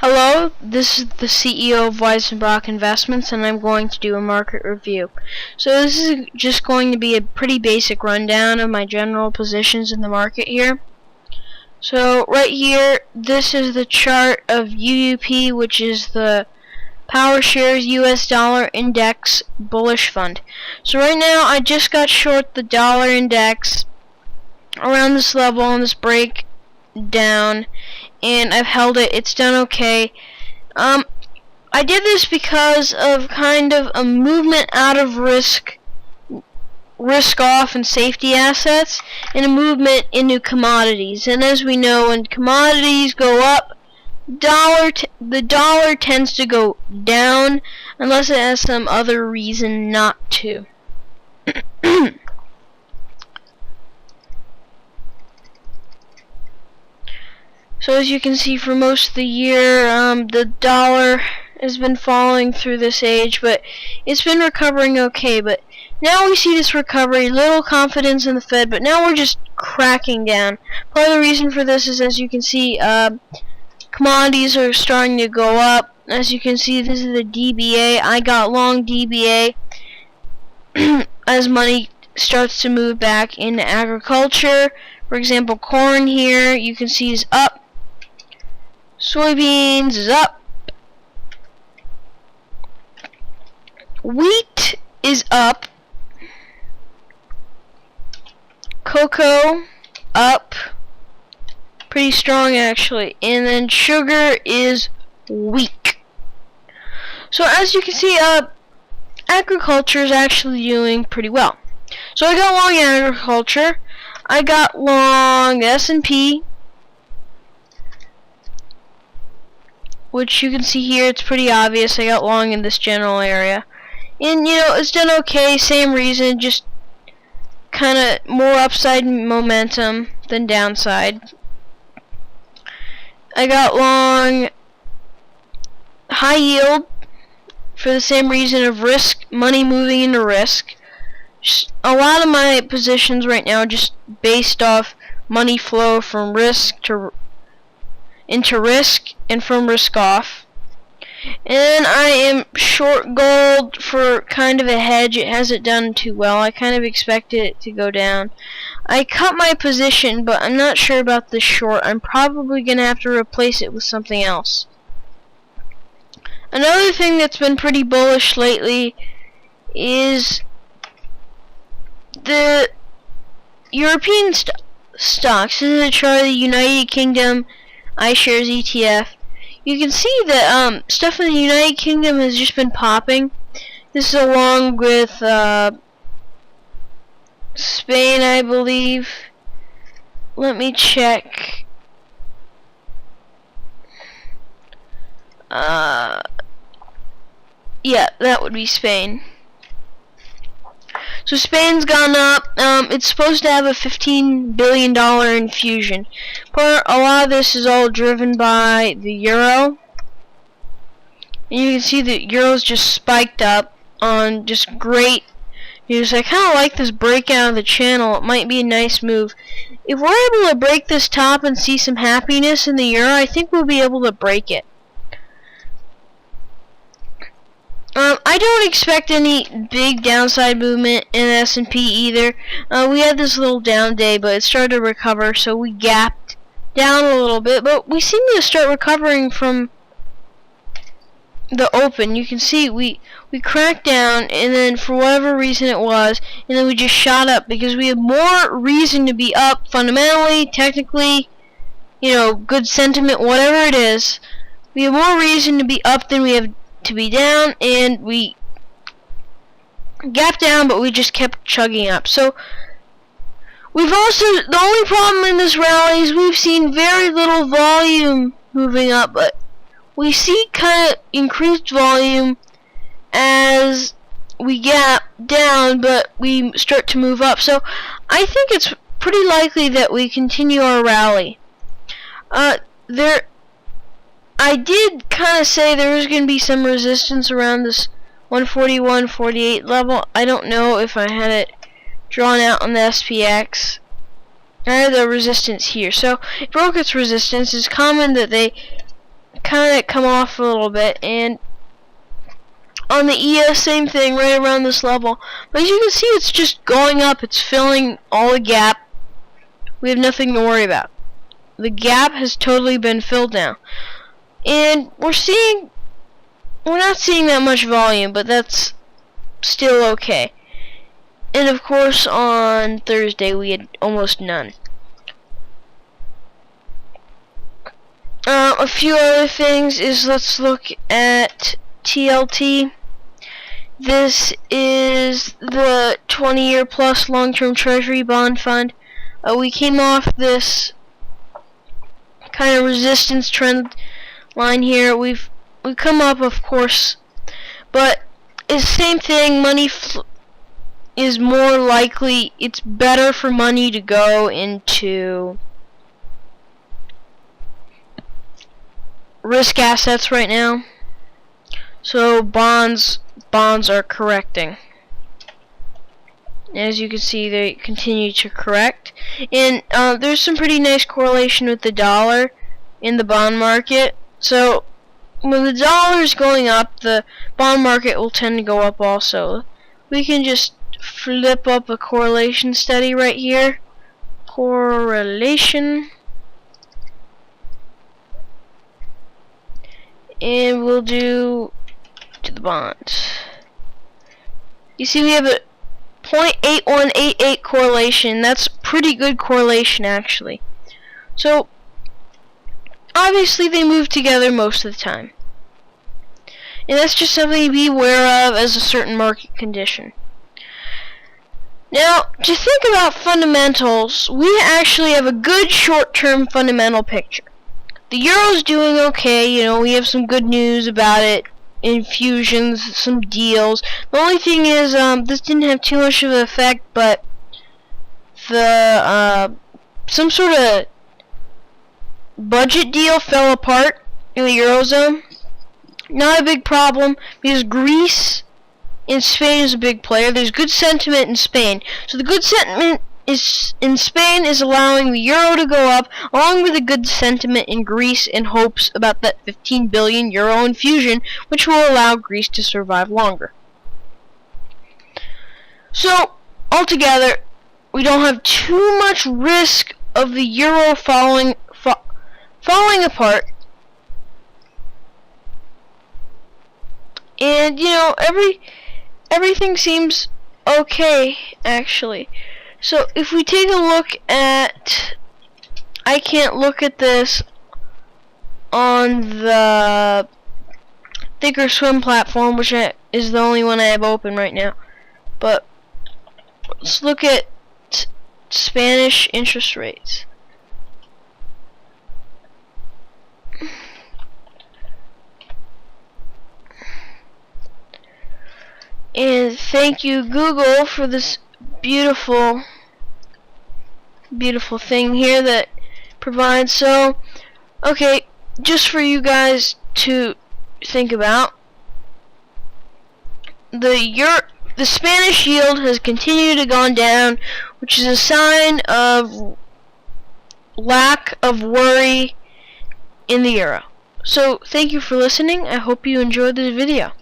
Hello, this is the CEO of Weisenbach Investments, and I'm going to do a market review. So this is just going to be a pretty basic rundown of my general positions in the market here. So right here, this is the chart of UUP, which is the PowerShares US Dollar Index Bullish Fund. So right now, I just got short the dollar index around this level on this break down, and I've held it. It's done okay. I did this because of kind of a movement out of risk off and safety assets, and a movement into commodities. And as we know, when commodities go up, the dollar tends to go down unless it has some other reason not to. So as you can see, for most of the year, the dollar has been falling through this age, but it's been recovering okay. But now we see this recovery, little confidence in the Fed, but now we're just cracking down. Part of the reason for this is, as you can see, commodities are starting to go up. As you can see, this is the DBA. I got long DBA as money starts to move back into agriculture. For example, corn here, you can see is up. Soybeans is up. Wheat is up. Cocoa up. Pretty strong actually. And then sugar is weak. So as you can see, agriculture is actually doing pretty well. So I got long agriculture. I got long S&P, which you can see here. It's pretty obvious. I got long in this general area. And, you know, it's done okay. Same reason, just kind of more upside momentum than downside. I got long high yield for the same reason of risk, money moving into risk. A lot of my positions right now are just based off money flow from risk to into risk and from risk off. And I am short gold for kind of a hedge. It hasn't done too well. I kind of expected it to go down. I cut my position, but I'm not sure about the short. I'm probably going to have to replace it with something else. Another thing that's been pretty bullish lately is the European stocks. This is a chart of the United Kingdom iShares ETF. You can see that stuff in the United Kingdom has just been popping. This is along with Spain, I believe. Let me check. Yeah, that would be Spain. So Spain's gone up. It's supposed to have a $15 billion infusion. A lot of this is all driven by the euro. And you can see the euro's just spiked up on just great news. I kind of like this breakout of the channel. It might be a nice move. If we're able to break this top and see some happiness in the euro, I think we'll be able to break it. I don't expect any big downside movement in S&P either. We had this little down day, but it started to recover, so we gapped down a little bit. But we seem to start recovering from the open. You can see we cracked down, and then for whatever reason it was, and then we just shot up because we have more reason to be up fundamentally, technically, you know, good sentiment, whatever it is. We have more reason to be up than we have to be down, and we gapped down, but we just kept chugging up. So we've also, the only problem in this rally is we've seen very little volume moving up, but we see kind of increased volume as we gap down, but we start to move up. So I think it's pretty likely that we continue our rally. I did kind of say there was going to be some resistance around this 141.48 level. I don't know if I had it drawn out on the SPX. I had the resistance here. So it broke its resistance. It's common that they kind of come off a little bit, and on the ES, same thing, right around this level. But as you can see, it's just going up. It's filling all the gap. We have nothing to worry about. The gap has totally been filled now. And we're not seeing that much volume, but that's still okay. And of course, on Thursday, we had almost none. A few other things is, let's look at TLT. This is the 20-year plus long-term treasury bond fund. We came off this kind of resistance trend line here. We've come up, of course, but it's the same thing. Money is more likely, it's better for money to go into risk assets right now. So bonds are correcting. As you can see, they continue to correct, and there's some pretty nice correlation with the dollar in the bond market. So when the dollar is going up, the bond market will tend to go up also. We can just flip up a correlation study right here. Correlation. And we'll do to the bonds. You see we have a 0.8188 correlation. That's pretty good correlation, actually. So obviously they move together most of the time, and that's just something to be aware of as a certain market condition. Now, to think about fundamentals, we actually have a good short-term fundamental picture. The euro's doing okay. You know, we have some good news about it. Infusions, some deals. The only thing is, this didn't have too much of an effect, but the some sort of budget deal fell apart in the Eurozone. Not a big problem, because Greece and Spain is a big player. There's good sentiment in Spain. So the good sentiment in Spain is allowing the euro to go up, along with a good sentiment in Greece in hopes about that 15 billion euro infusion, which will allow Greece to survive longer. So, altogether, we don't have too much risk of the euro falling apart. And, you know, everything seems okay, actually. So if we take a look at, I can't look at this on the Thinkorswim platform, which is the only one I have open right now. But let's look at Spanish interest rates. And thank you, Google, for this beautiful thing here that provides. So, okay, just for you guys to think about, the Spanish yield has continued to go down, which is a sign of lack of worry in the euro. So, thank you for listening. I hope you enjoyed this video.